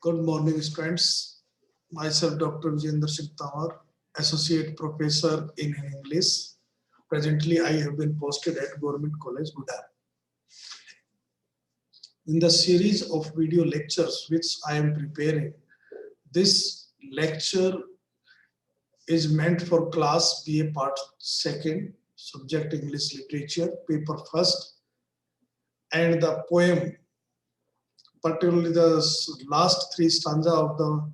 Good morning, students. Myself, Dr. Vijender Singh Tamar, Associate Professor in English. Presently, I have been posted at Government College, Gudar. In the series of video lectures which I am preparing, this lecture is meant for Class BA Part 2nd, Subject English Literature, Paper 1st, and the poem, particularly the last three stanza of the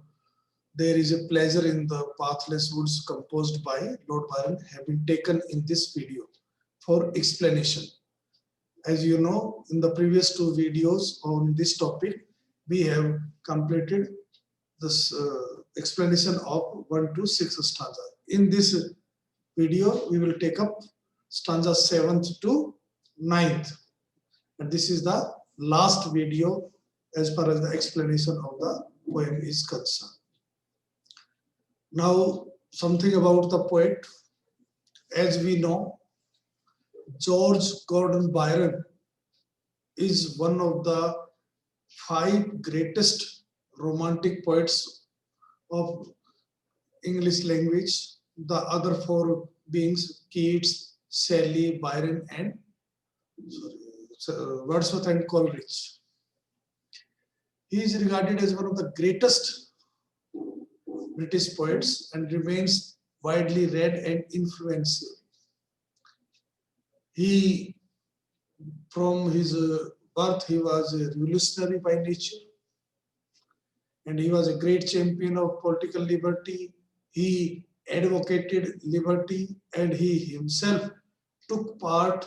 There is a pleasure in the pathless woods composed by Lord Byron have been taken in this video for explanation. As you know, in the previous two videos on this topic, we have completed this explanation of 1 to 6 stanza. In this video, we will take up stanza 7th to 9th. And this is the last video as far as the explanation of the poem is concerned. Now, something about the poet. As we know, George Gordon Byron is one of the 5 greatest romantic poets of English language. The other 4 beings Keats, Shelley, Byron, and Wordsworth and Coleridge. He is regarded as one of the greatest British poets and remains widely read and influential. He, from his birth, he was a revolutionary by nature, and he was a great champion of political liberty. He advocated liberty, and he himself took part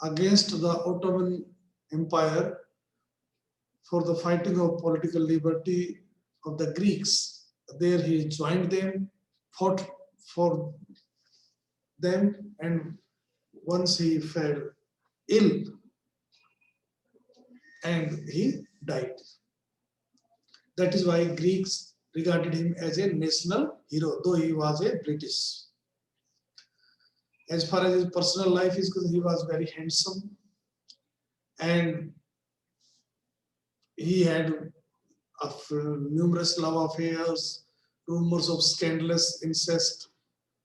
against the Ottoman Empire for the fighting of political liberty of the Greeks. There he joined them, fought for them, and once he fell ill and he died. That is why Greeks regarded him as a national hero, though he was a British. As far as his personal life is concerned, he was very handsome, and he had of numerous love affairs, rumors of scandalous incest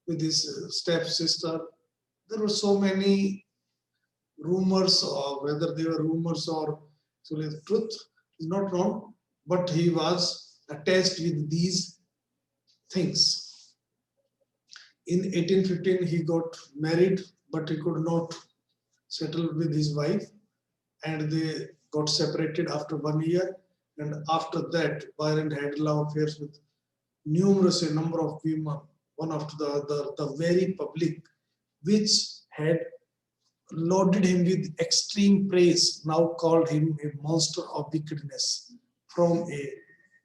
with his stepsister. There were so many rumors, or whether they were rumors or actually the truth is not known, but he was attached with these things. In 1815, he got married, but he could not settle with his wife, and they got separated after 1 year. And after that, Byron had love affairs with numerous a number of women, one after the other, the very public, which had loaded him with extreme praise, now called him a monster of wickedness. From a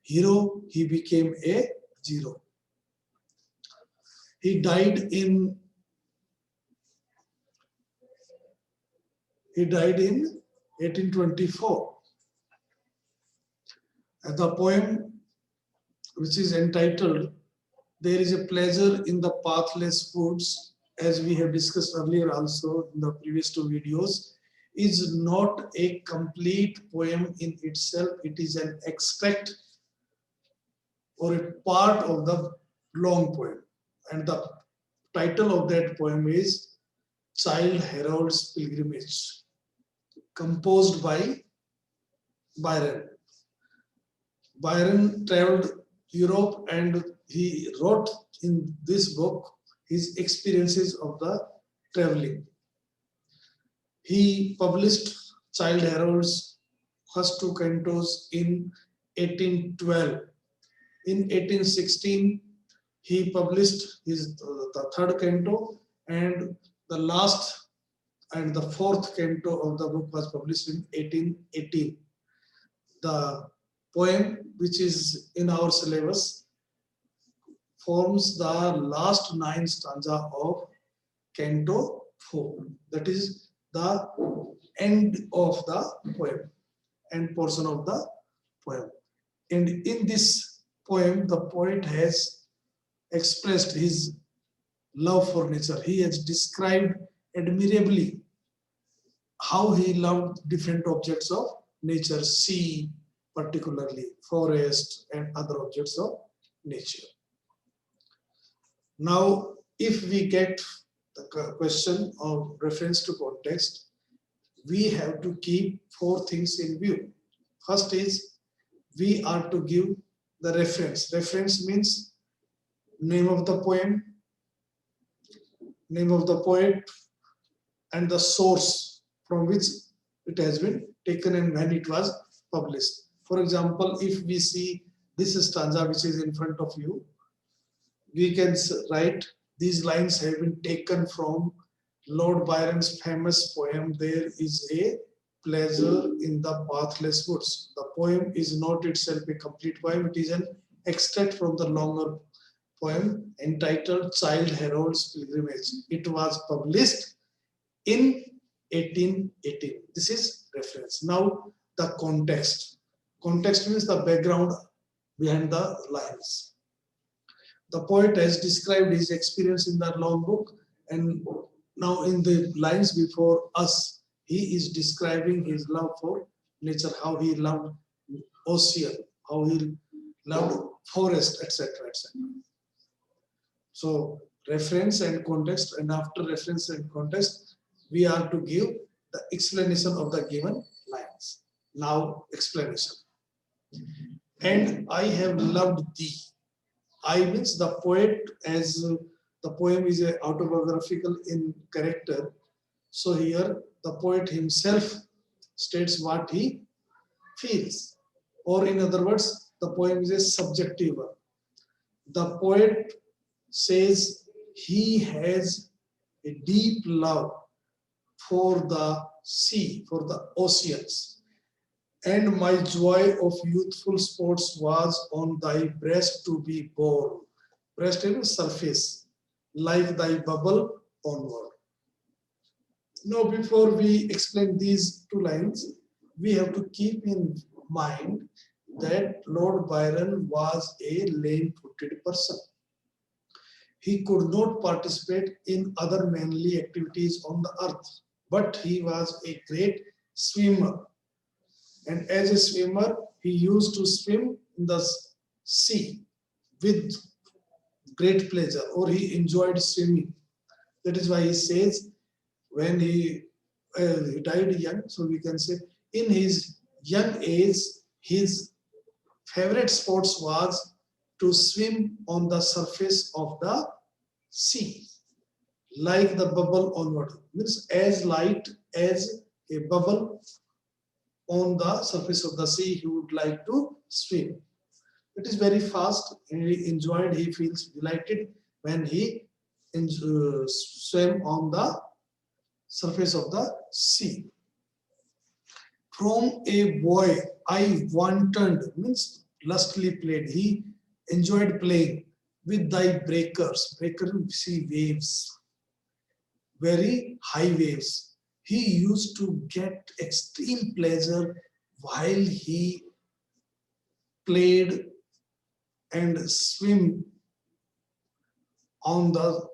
hero, he became a zero. He died in 1824. The poem, which is entitled There is a Pleasure in the Pathless Woods, as we have discussed earlier also in the previous 2 videos, is not a complete poem in itself. It is an extract or a part of the long poem. And the title of that poem is Childe Harold's Pilgrimage, composed by Byron. Byron traveled Europe, and he wrote in this book his experiences of the traveling. He published Childe Harold's first 2 cantos in 1812. In 1816, he published the 3rd canto, and the last and the 4th canto of the book was published in 1818. The poem, which is in our syllabus, forms the last 9 stanza of Canto 4. That is the end of the poem, end portion of the poem. And in this poem, the poet has expressed his love for nature. He has described admirably how he loved different objects of nature, sea, particularly forest and other objects of nature. Now, if we get the question of reference to context, we have to keep four things in view. First is we are to give the reference. Reference means name of the poem, name of the poet, and the source from which it has been taken and when it was published. For example, if we see this stanza which is in front of you, we can write these lines have been taken from Lord Byron's famous poem, There is a Pleasure in the Pathless Woods. The poem is not itself a complete poem, it is an extract from the longer poem entitled Childe Harold's Pilgrimage. It was published in 1818. This is reference. Now the context. Context means the background behind the lines. The poet has described his experience in that long book, and now in the lines before us, he is describing his love for nature, how he loved ocean, how he loved forest, etc., etc. So reference and context, and after reference and context, we are to give the explanation of the given lines. Now explanation. And I have loved thee. I means the poet, as the poem is a autobiographical in character. So here the poet himself states what he feels. Or in other words, the poem is a subjective one. The poet says he has a deep love for the sea, for the oceans. And my joy of youthful sports was on thy breast to be borne. Breast is surface, like thy bubble onward. Now, before we explain these two lines, we have to keep in mind that Lord Byron was a lame-footed person. He could not participate in other manly activities on the earth, but he was a great swimmer. And as a swimmer, he used to swim in the sea with great pleasure, or he enjoyed swimming. That is why he says when he died young, so we can say in his young age, his favorite sports was to swim on the surface of the sea, like the bubble onward, means as light as a bubble on the surface of the sea, he would like to swim. It is very fast, and he enjoyed, he feels delighted when he swam on the surface of the sea. From a boy, I wanted, means lustily played. He enjoyed playing with thy breakers. Breakers, sea waves, very high waves. He used to get extreme pleasure while he played and swim on the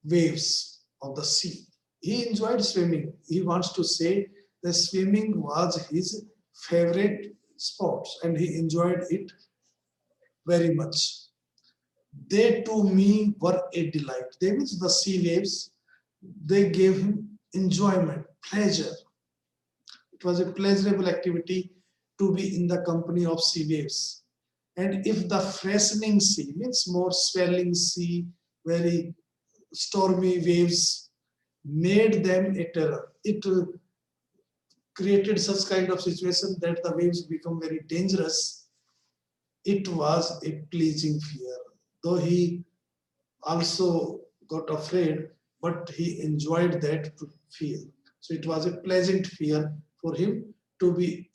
waves of the sea. He enjoyed swimming. He wants to say that swimming was his favorite sport and he enjoyed it very much. They to me were a delight. They means the sea waves, they gave him enjoyment, pleasure. It was a pleasurable activity to be in the company of sea waves. And if the freshening sea means more swelling sea, very stormy waves made them a terror, it created such kind of situation that the waves become very dangerous. It was a pleasing fear, though he also got afraid, but he enjoyed that fear. So it was a pleasant fear for him to be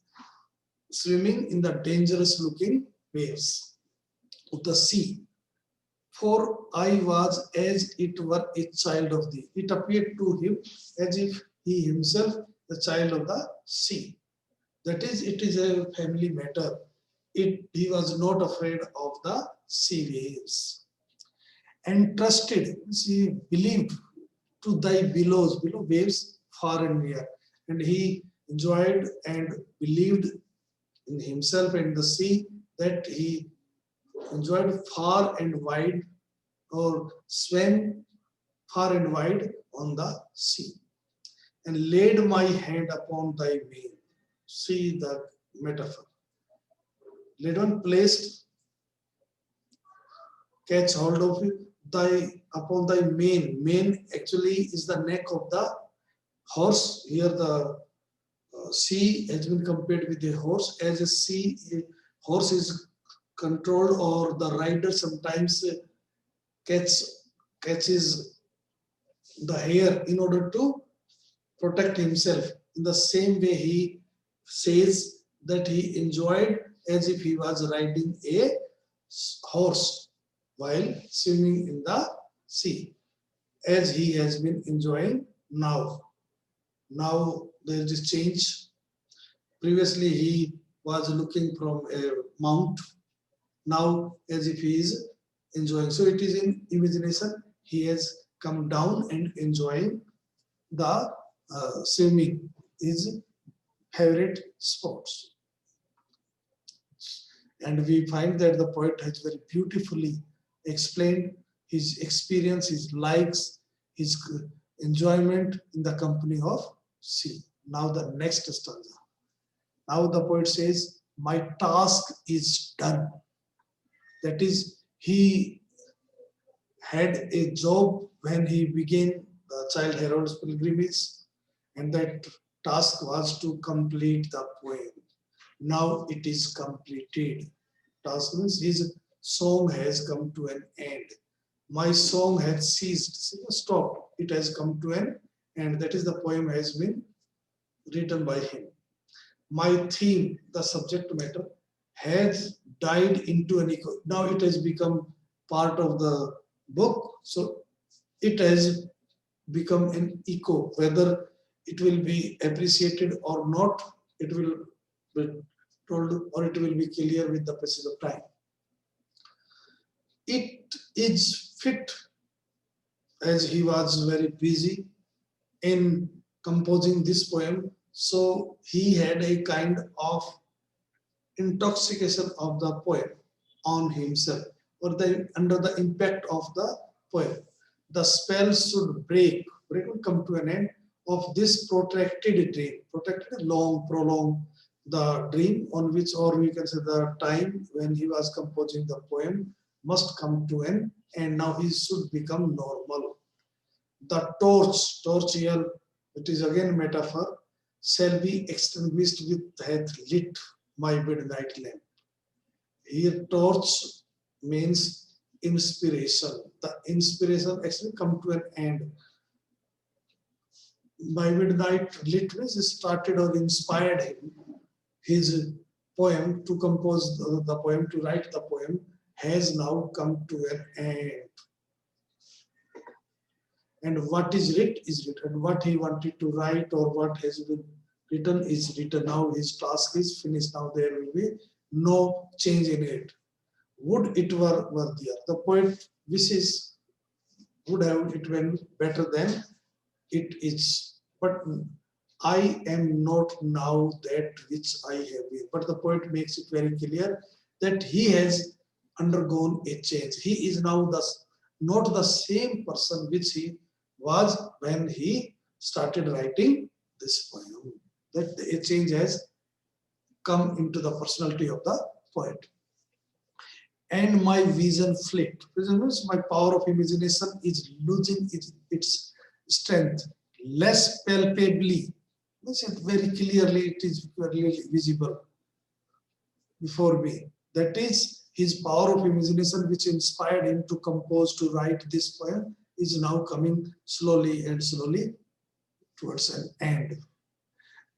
swimming in the dangerous looking waves of the sea. For I was as it were a child of thee. It appeared to him as if he himself the child of the sea. That is, it is a family matter. He was not afraid of the sea waves. And trusted, he believed to thy billows, waves far and near. And he enjoyed and believed in himself and the sea, that he enjoyed far and wide, or swam far and wide on the sea, and laid my hand upon thy mane. See the metaphor. Laid on, placed, catch hold of it, thy upon thy mane. Mane actually is the neck of the horse. Here the sea has been compared with a horse. As a horse is controlled, or the rider sometimes catch, catches the hair in order to protect himself. In the same way, he says that he enjoyed as if he was riding a horse while swimming in the sea, as he has been enjoying now. Now there is a change. Previously, he was looking from a mount. Now, as if he is enjoying. So it is in imagination. He has come down and enjoying the swimming, his favorite sports. And we find that the poet has very beautifully explained his experience, his likes, his enjoyment in the company of sea. Now the next stanza. Now the poet says, my task is done. That is, he had a job when he began the Child Herald's pilgrimage, and that task was to complete the poem. Now it is completed. Task means his song has come to an end. My song has ceased, stopped. It has come to an end. That is, the poem has been written by him. My theme, the subject matter, has died into an echo. Now it has become part of the book. So it has become an echo. Whether it will be appreciated or not, it will be told, or it will be clear with the passage of time. It is fit, as he was very busy in composing this poem, so he had a kind of intoxication of the poem on himself, or under the impact of the poem. The spell should break, will come to an end of this protracted dream, protracted, long, prolonged, the dream on which, or we can say the time when he was composing the poem, must come to an end. Now he should become normal. The torch here, it is again metaphor, shall be extinguished with hath lit my midnight lamp. Here torch means inspiration. The inspiration actually come to an end. By midnight lit means started or inspired him. His poem to compose the poem, to write the poem, has now come to an end. And what is writ is written. What he wanted to write or what has been written is written. Now his task is finished. Now there will be no change in it. Would it were there. The poet wishes would have it been better than it is. But I am not now that which I have been. But the poet makes it very clear that he has undergone a change. He is now not the same person which he was when he started writing this poem. That a change has come into the personality of the poet. And my vision flit. Vision means my power of imagination is losing its strength. Less palpably, means it very clearly, it is clearly visible before me. That is, his power of imagination, which inspired him to compose, to write this poem, is now coming slowly and slowly towards an end.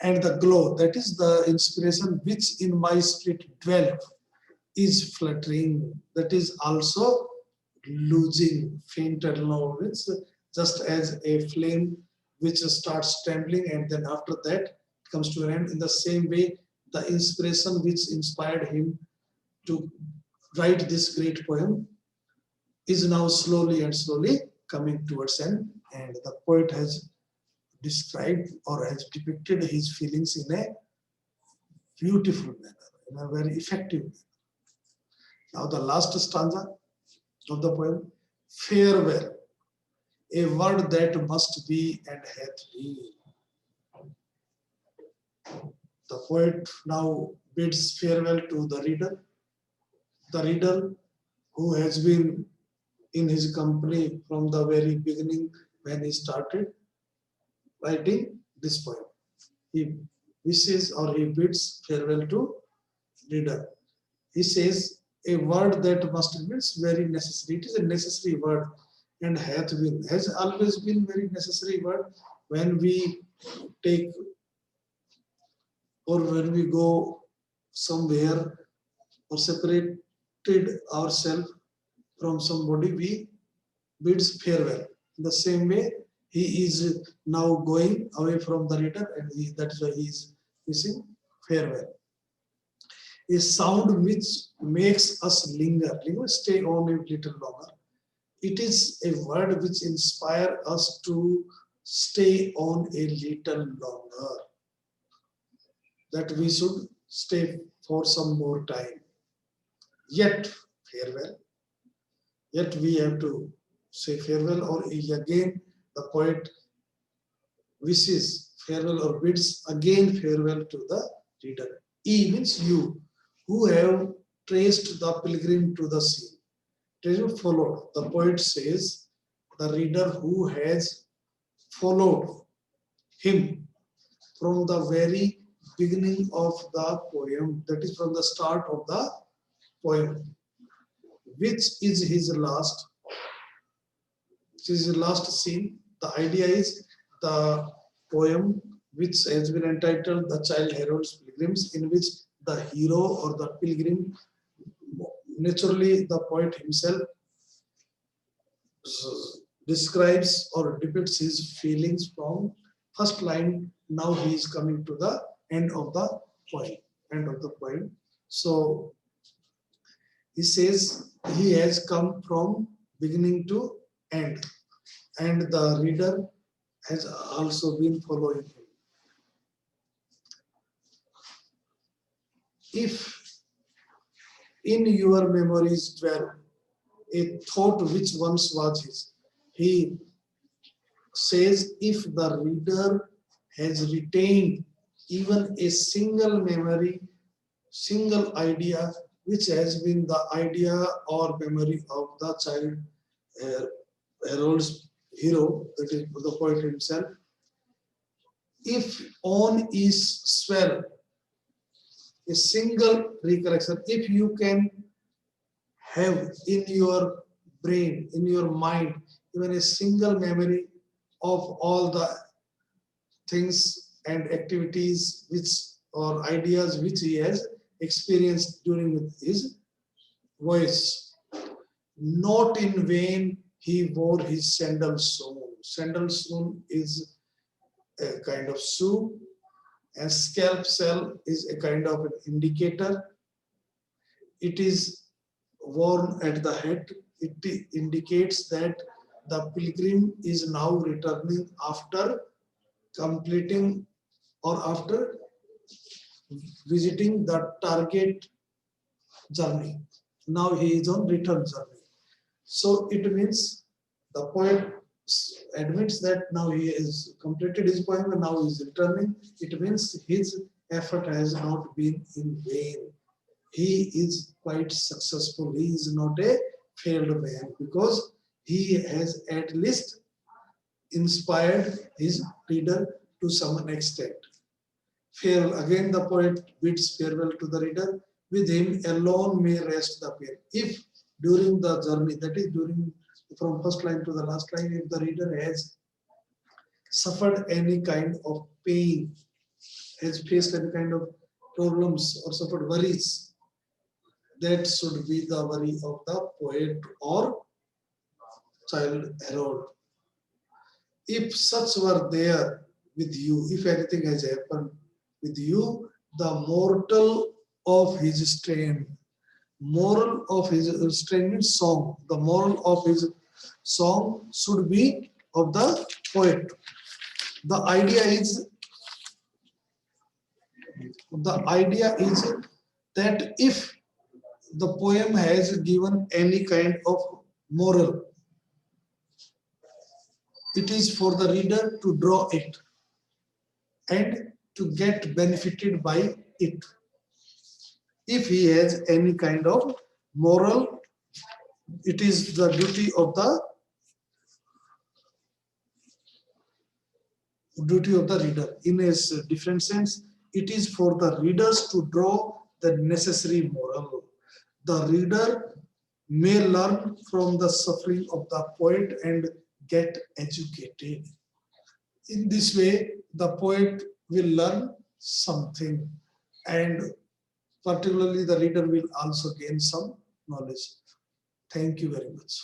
And the glow, that is the inspiration which in my spirit dwelt, is fluttering. That is also losing, fainted low. It's just as a flame which starts trembling and then after that it comes to an end. In the same way, the inspiration which inspired him to write this great poem is now slowly and slowly coming towards an end. The poet has described or has depicted his feelings in a beautiful manner. in a very effective way. Now the last stanza of the poem, farewell, a word that must be and hath been. The poet now bids farewell to the reader who has been in his company from the very beginning when he started writing this poem. He wishes or he bids farewell to reader. He says a word that must be very necessary. It is a necessary word and has always been very necessary word when we take or when we go somewhere or separated ourselves from somebody, we bids farewell. In the same way, he is now going away from the reader, and that is why he is wishing farewell. A sound which makes us linger, stay on a little longer. It is a word which inspires us to stay on a little longer. That we should stay for some more time. Yet, farewell. Yet we have to say farewell, or again the poet wishes farewell or bids again farewell to the reader. E means you, who have traced the pilgrim to the sea. Followed. The poet says the reader who has followed him from the very beginning of the poem, that is from the start of the poem, which is his last scene. The idea is the poem, which has been entitled The Child Herald's Pilgrims, in which the hero or the pilgrim, naturally the poet himself, describes or depicts his feelings from first line. Now he is coming to the end of the poem. So he says he has come from beginning to end, and the reader has also been following him. If in your memories dwell a thought which once was his, he says if the reader has retained even a single memory, single idea, which has been the idea or memory of the child herald's hero, that is the poet himself, if on is swell, a single recollection, if you can have in your brain, in your mind, even a single memory of all the things and activities which or ideas which he has experienced during his voyage. Not in vain he wore his sandal soon. Sandal soon is a kind of shoe, and scalp shell is a kind of an indicator. It is worn at the head. It indicates that the pilgrim is now returning after completing or after visiting the target journey. Now he is on return journey. So it means the poet admits that now he has completed his poem and now he is returning. It means his effort has not been in vain. He is quite successful. He is not a failed man because he has at least inspired his reader to some extent. Farewell. Again, the poet bids farewell to the reader. With him alone may rest the pain. If during the journey, that is during from first line to the last line, if the reader has suffered any kind of pain, has faced any kind of problems or suffered worries, that should be the worry of the poet or child herald. If such were there with you, if anything has happened with you, the mortal of his strain, moral of his strain song, the moral of his song should be of the poet. The idea is that if the poem has given any kind of moral, it is for the reader to draw it and to get benefited by it. If he has any kind of moral, it is the duty of the reader. In a different sense, it is for the readers to draw the necessary moral. The reader may learn from the suffering of the poet and get educated. In this way, the poet will learn something, and particularly the reader will also gain some knowledge. Thank you very much.